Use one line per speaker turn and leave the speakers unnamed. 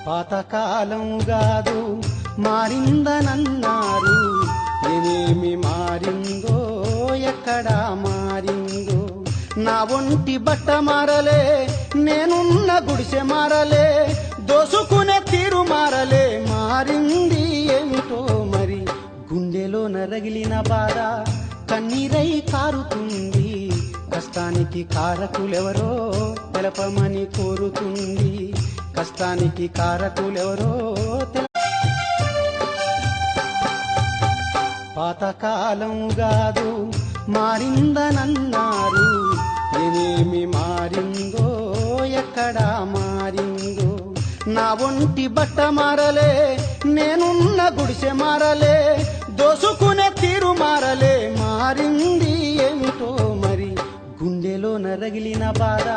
పాతకాలం కాదు మారిందనన్నారు, ఏమేమి మారిందో ఎక్కడ మారిందో. నా ఒంటి బట్ట మారలే, నేనున్న గుడిసె మారలే, దోసుకునే తీరు మారలే, మారింది ఏమిటో మరి. గుండెలో నరగిలిన బాధ కన్నీరై కారుతుంది, కష్టానికి కారకులెవరో తెలపమని కోరుతుంది, కష్టానికి కారకులెవరో పాతకాలం కాదు మారిందనన్నారు, ఏమేమి మారిందో ఎక్కడ మారిందో. నా ఒంటి బట్ట మారలే, నేనున్న గుడిసె మారలే, దోసుకునే తీరు మారలే, మారింది ఏమిటో మరి. గుండెలో నరగిలిన బాధ